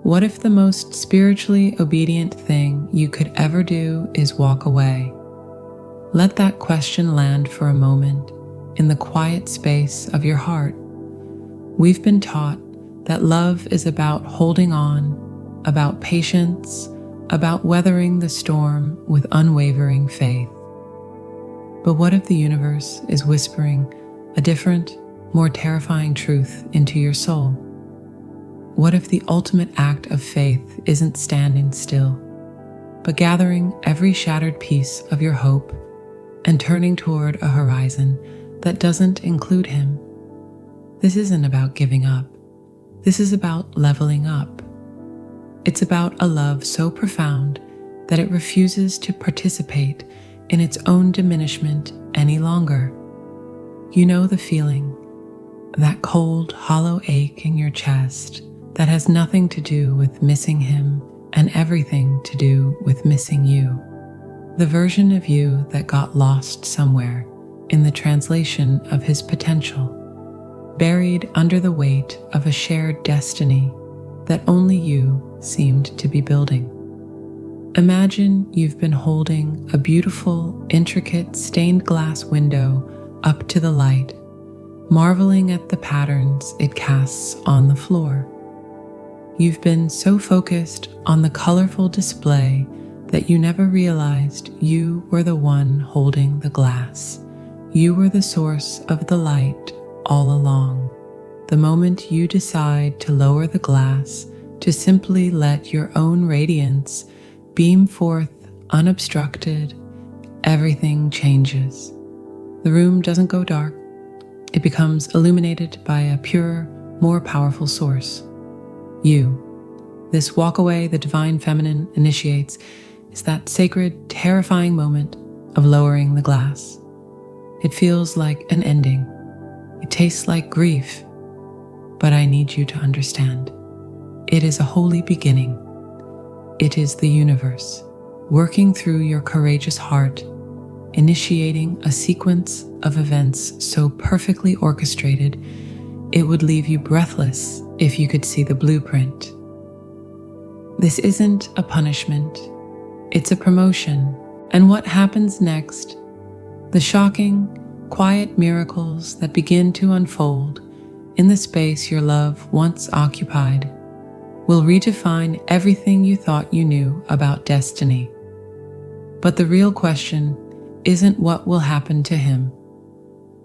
What if the most spiritually obedient thing you could ever do is walk away? Let that question land for a moment in the quiet space of your heart. We've been taught that love is about holding on, about patience, about weathering the storm with unwavering faith. But what if the universe is whispering a different, more terrifying truth into your soul? What if the ultimate act of faith isn't standing still, but gathering every shattered piece of your hope and turning toward a horizon that doesn't include him? This isn't about giving up. This is about leveling up. It's about a love so profound that it refuses to participate in its own diminishment any longer. You know the feeling, that cold, hollow ache in your chest that has nothing to do with missing him and everything to do with missing you. The version of you that got lost somewhere in the translation of his potential, buried under the weight of a shared destiny that only you seemed to be building. Imagine you've been holding a beautiful, intricate stained glass window up to the light, marveling at the patterns it casts on the floor. You've been so focused on the colorful display that you never realized you were the one holding the glass. You were the source of the light all along. The moment you decide to lower the glass, to simply let your own radiance beam forth unobstructed, everything changes. The room doesn't go dark. It becomes illuminated by a purer, more powerful source. You. This walk away the divine feminine initiates is that sacred, terrifying moment of lowering the glass. It feels like an ending. It tastes like grief. But I need you to understand. It is a holy beginning. It is the universe working through your courageous heart, initiating a sequence of events so perfectly orchestrated it would leave you breathless if you could see the blueprint. This isn't a punishment, it's a promotion. And what happens next? The shocking, quiet miracles that begin to unfold in the space your love once occupied will redefine everything you thought you knew about destiny. But the real question isn't what will happen to him.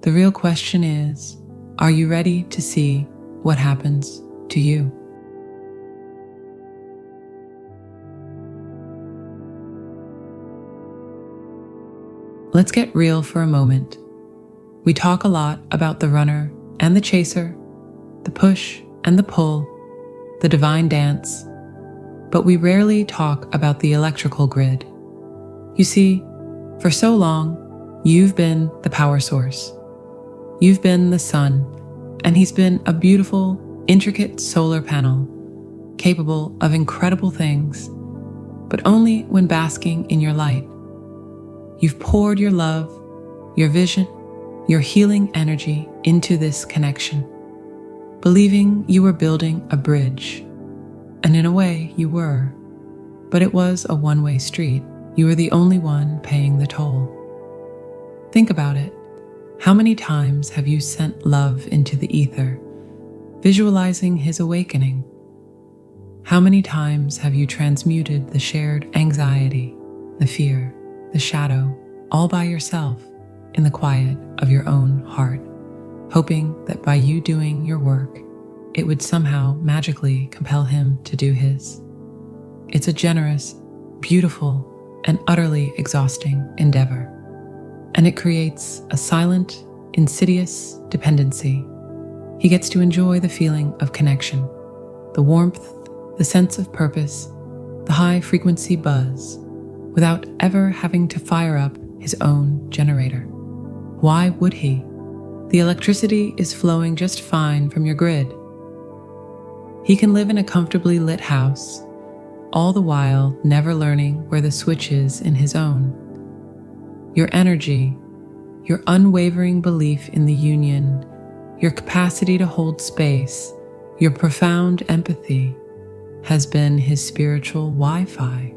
The real question is, are you ready to see what happens to you? Let's get real for a moment. We talk a lot about the runner and the chaser, the push and the pull, the divine dance, but we rarely talk about the electrical grid. You see, for so long, you've been the power source. You've been the sun, and he's been a beautiful, intricate solar panel, capable of incredible things, but only when basking in your light. You've poured your love, your vision, your healing energy into this connection, believing you were building a bridge. And in a way, you were, but it was a one-way street. You were the only one paying the toll. Think about it. How many times have you sent love into the ether, visualizing his awakening? How many times have you transmuted the shared anxiety, the fear, the shadow, all by yourself in the quiet of your own heart, hoping that by you doing your work, it would somehow magically compel him to do his? It's a generous, beautiful, and utterly exhausting endeavor. And it creates a silent, insidious dependency. He gets to enjoy the feeling of connection, the warmth, the sense of purpose, the high-frequency buzz, without ever having to fire up his own generator. Why would he? The electricity is flowing just fine from your grid. He can live in a comfortably lit house, all the while never learning where the switch is in his own. Your energy, your unwavering belief in the union, your capacity to hold space, your profound empathy has been his spiritual Wi-Fi,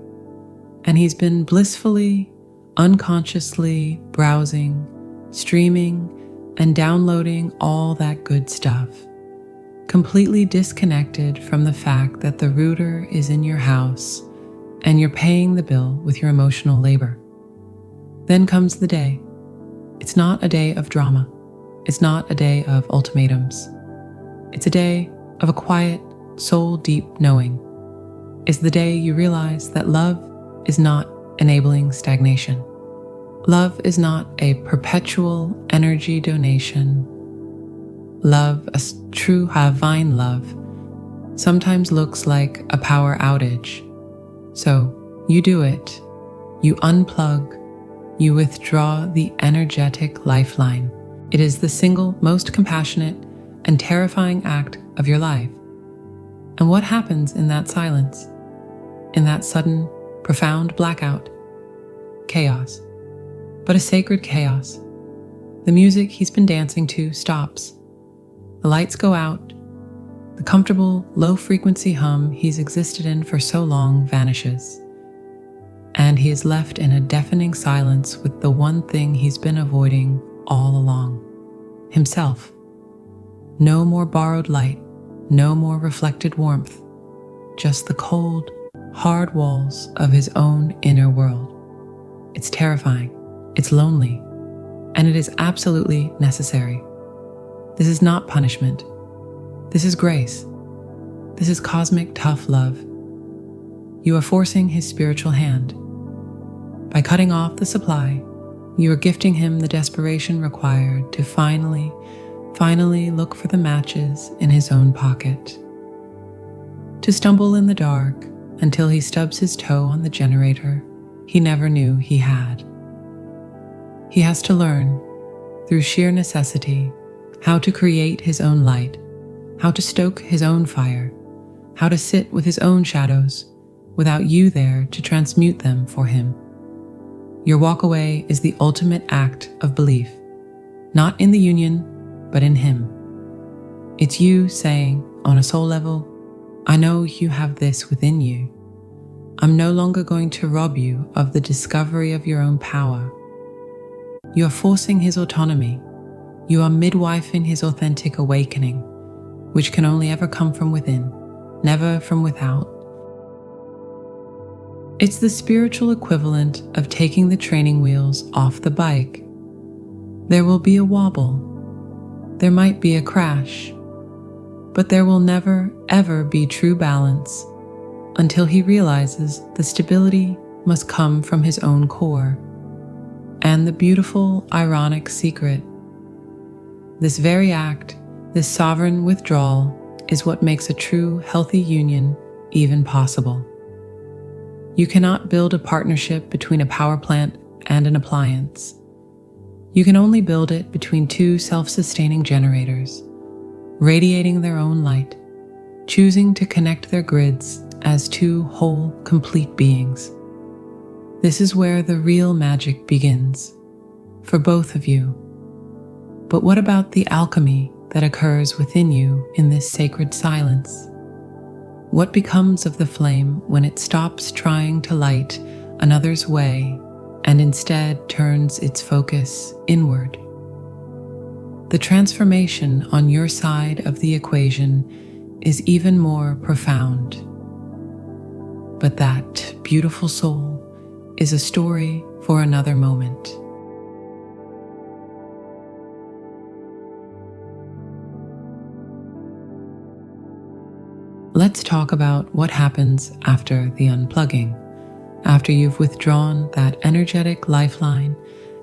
and he's been blissfully, unconsciously browsing, streaming, and downloading all that good stuff, completely disconnected from the fact that the router is in your house and you're paying the bill with your emotional labor. Then comes the day. It's not a day of drama. It's not a day of ultimatums. It's a day of a quiet, soul-deep knowing. It's the day you realize that love is not enabling stagnation. Love is not a perpetual energy donation. Love, a true divine love, sometimes looks like a power outage. So you do it. You unplug. You withdraw the energetic lifeline. It is the single most compassionate and terrifying act of your life. And what happens in that silence? In that sudden, profound blackout? Chaos. But a sacred chaos. The music he's been dancing to stops. The lights go out. The comfortable, low-frequency hum he's existed in for so long vanishes. And he is left in a deafening silence with the one thing he's been avoiding all along: himself. No more borrowed light, no more reflected warmth, just the cold, hard walls of his own inner world. It's terrifying, it's lonely, and it is absolutely necessary. This is not punishment. This is grace. This is cosmic tough love. You are forcing his spiritual hand. By cutting off the supply, you are gifting him the desperation required to finally look for the matches in his own pocket. To stumble in the dark until he stubs his toe on the generator he never knew he had. He has to learn, through sheer necessity, how to create his own light, how to stoke his own fire, how to sit with his own shadows without you there to transmute them for him. Your walk away is the ultimate act of belief, not in the union, but in him. It's you saying, on a soul level, I know you have this within you. I'm no longer going to rob you of the discovery of your own power. You are forcing his autonomy. You are midwifing his authentic awakening, which can only ever come from within, never from without. It's the spiritual equivalent of taking the training wheels off the bike. There will be a wobble. There might be a crash, but there will never, ever be true balance until he realizes the stability must come from his own core. And the beautiful, ironic secret: this very act, this sovereign withdrawal, is what makes a true, healthy union even possible. You cannot build a partnership between a power plant and an appliance. You can only build it between two self-sustaining generators, radiating their own light, choosing to connect their grids as two whole, complete beings. This is where the real magic begins, for both of you. But what about the alchemy that occurs within you in this sacred silence? What becomes of the flame when it stops trying to light another's way and instead turns its focus inward? The transformation on your side of the equation is even more profound. But that beautiful soul is a story for another moment. Let's talk about what happens after the unplugging, after you've withdrawn that energetic lifeline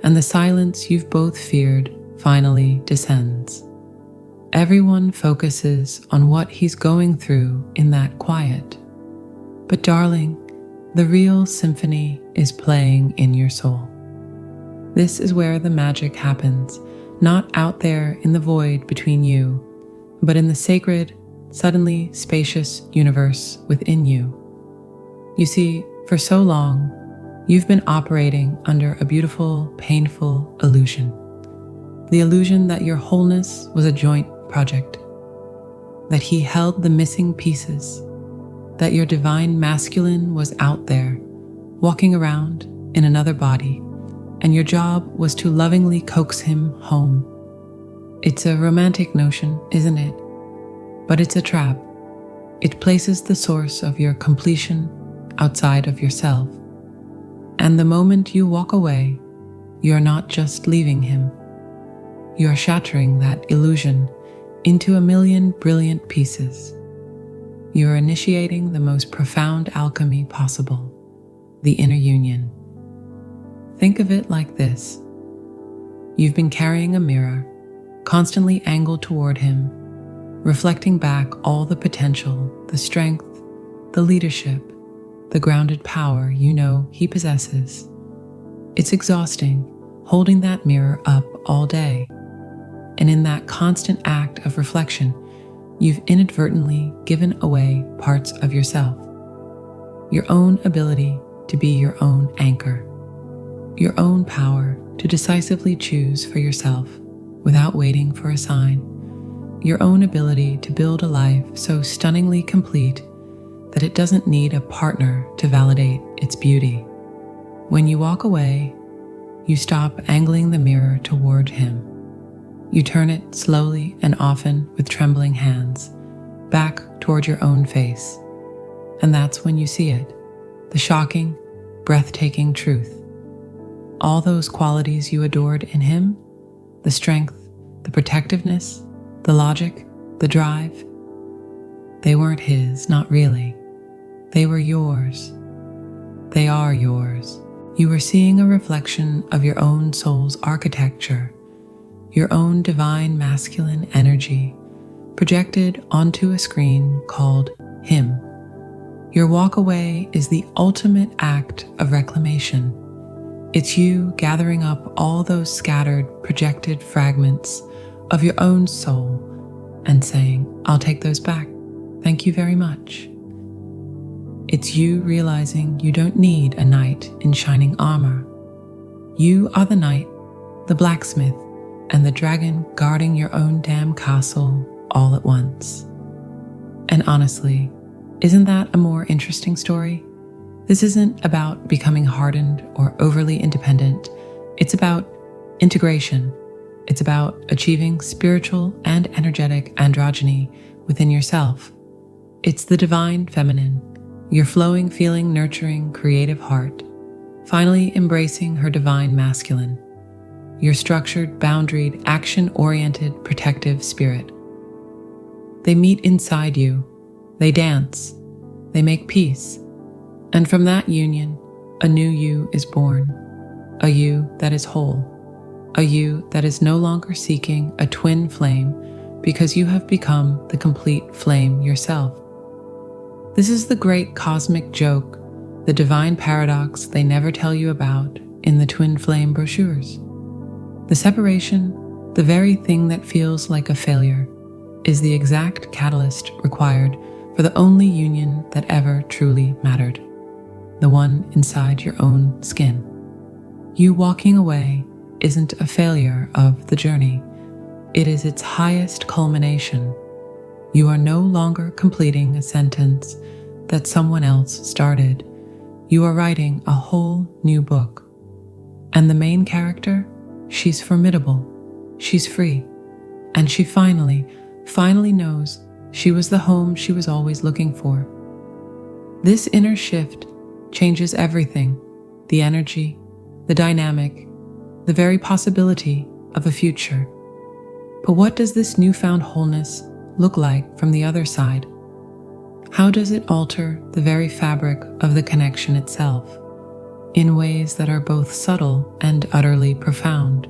and the silence you've both feared finally descends. Everyone focuses on what he's going through in that quiet. But darling, the real symphony is playing in your soul. This is where the magic happens, not out there in the void between you, but in the sacred, suddenly spacious universe within you. You see, for so long, you've been operating under a beautiful, painful illusion. The illusion that your wholeness was a joint project, that he held the missing pieces, that your divine masculine was out there, walking around in another body, and your job was to lovingly coax him home. It's a romantic notion, isn't it? But it's a trap. It places the source of your completion outside of yourself. And the moment you walk away, you're not just leaving him. You're shattering that illusion into a million brilliant pieces. You're initiating the most profound alchemy possible, the inner union. Think of it like this. You've been carrying a mirror, constantly angled toward him, reflecting back all the potential, the strength, the leadership, the grounded power you know he possesses. It's exhausting holding that mirror up all day. And in that constant act of reflection, you've inadvertently given away parts of yourself. Your own ability to be your own anchor. Your own power to decisively choose for yourself without waiting for a sign. Your own ability to build a life so stunningly complete that it doesn't need a partner to validate its beauty. When you walk away, you stop angling the mirror toward him. You turn it slowly and often with trembling hands back toward your own face. And that's when you see it, the shocking, breathtaking truth. All those qualities you adored in him, the strength, the protectiveness, the logic, the drive, they weren't his, not really. They were yours. They are yours. You were seeing a reflection of your own soul's architecture, your own divine masculine energy projected onto a screen called him. Your walk away is the ultimate act of reclamation. It's you gathering up all those scattered, projected fragments of your own soul and saying, I'll take those back. Thank you very much. It's you realizing you don't need a knight in shining armor. You are the knight, the blacksmith, and the dragon guarding your own damn castle all at once. And honestly, isn't that a more interesting story? This isn't about becoming hardened or overly independent. It's about integration. It's about achieving spiritual and energetic androgyny within yourself. It's the divine feminine, your flowing, feeling, nurturing, creative heart, finally embracing her divine masculine, your structured, boundaried, action-oriented, protective spirit. They meet inside you, they dance, they make peace, and from that union, a new you is born, a you that is whole, a you that is no longer seeking a twin flame because you have become the complete flame yourself. This is the great cosmic joke, the divine paradox they never tell you about in the twin flame brochures. The separation, the very thing that feels like a failure, is the exact catalyst required for the only union that ever truly mattered, the one inside your own skin. You walking away isn't a failure of the journey. It is its highest culmination. You are no longer completing a sentence that someone else started. You are writing a whole new book. And the main character, she's formidable, she's free, and she finally knows she was the home she was always looking for. This inner shift changes everything, the energy, the dynamic, the very possibility of a future. But what does this newfound wholeness look like from the other side? How does it alter the very fabric of the connection itself in ways that are both subtle and utterly profound?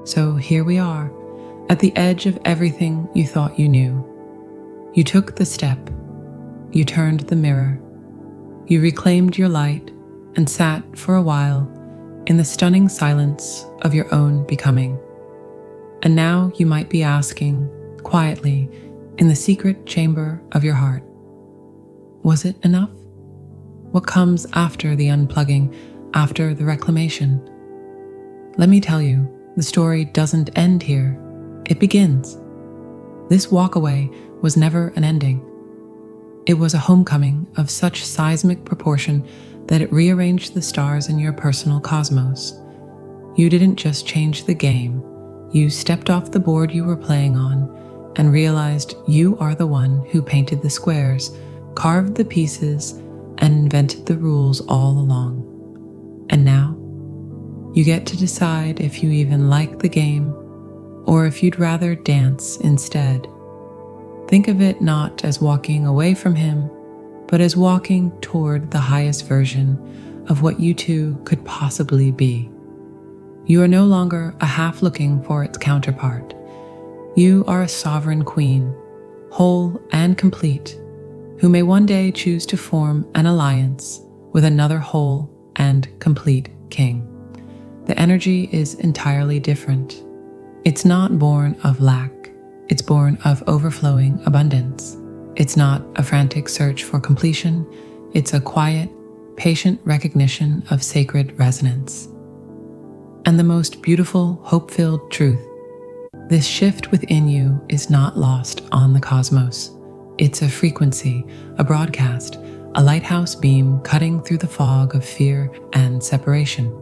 So here we are, at the edge of everything you thought you knew. You took the step, you turned the mirror, you reclaimed your light and sat for a while in the stunning silence of your own becoming. And now you might be asking, quietly, in the secret chamber of your heart, was it enough? What comes after the unplugging, after the reclamation? Let me tell you, the story doesn't end here. It begins. This walkaway was never an ending. It was a homecoming of such seismic proportion that it rearranged the stars in your personal cosmos. You didn't just change the game, you stepped off the board you were playing on and realized you are the one who painted the squares, carved the pieces, and invented the rules all along. And now, you get to decide if you even like the game or if you'd rather dance instead. Think of it not as walking away from him, but as walking toward the highest version of what you two could possibly be. You are no longer a half looking for its counterpart. You are a sovereign queen, whole and complete, who may one day choose to form an alliance with another whole and complete king. The energy is entirely different. It's not born of lack, it's born of overflowing abundance. It's not a frantic search for completion, it's a quiet, patient recognition of sacred resonance. And the most beautiful, hope-filled truth, this shift within you is not lost on the cosmos. It's a frequency, a broadcast, a lighthouse beam cutting through the fog of fear and separation.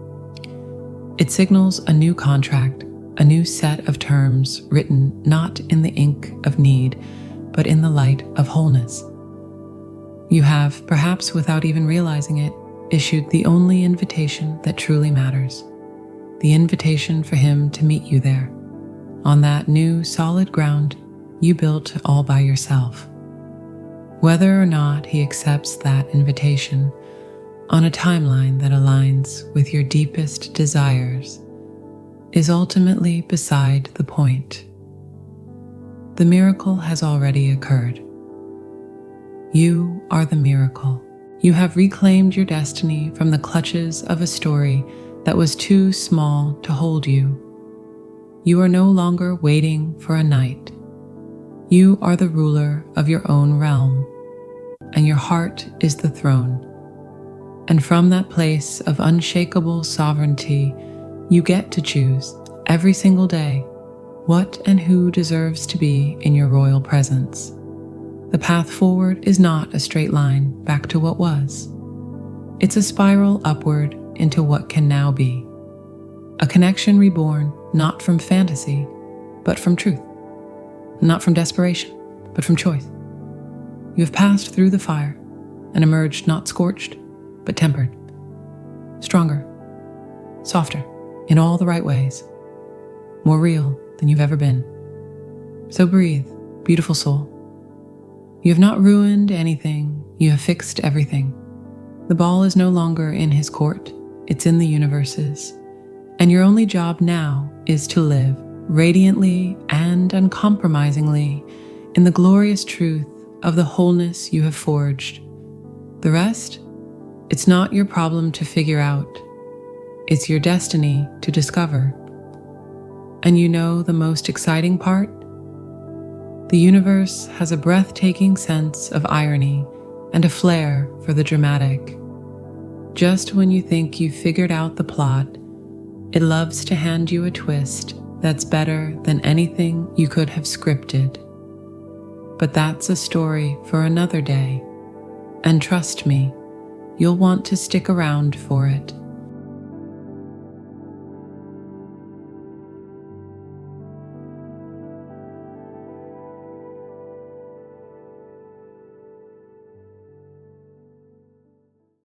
It signals a new contract, a new set of terms written not in the ink of need, but in the light of wholeness. You have, perhaps without even realizing it, issued the only invitation that truly matters. The invitation for him to meet you there, on that new solid ground you built all by yourself. Whether or not he accepts that invitation on a timeline that aligns with your deepest desires is ultimately beside the point. The miracle has already occurred. You are the miracle. You have reclaimed your destiny from the clutches of a story that was too small to hold you. You are no longer waiting for a knight. You are the ruler of your own realm, and your heart is the throne. And from that place of unshakable sovereignty, you get to choose every single day what and who deserves to be in your royal presence. The path forward is not a straight line back to what was. It's a spiral upward into what can now be. A connection reborn not from fantasy, but from truth. Not from desperation, but from choice. You have passed through the fire and emerged not scorched, but tempered. Stronger, softer, in all the right ways. More real than you've ever been. So breathe, beautiful soul. You have not ruined anything, you have fixed everything. The ball is no longer in his court, it's in the universe's. And your only job now is to live radiantly and uncompromisingly in the glorious truth of the wholeness you have forged. The rest, it's not your problem to figure out. It's your destiny to discover. And you know the most exciting part? The universe has a breathtaking sense of irony and a flair for the dramatic. Just when you think you've figured out the plot, it loves to hand you a twist that's better than anything you could have scripted. But that's a story for another day. And trust me, you'll want to stick around for it.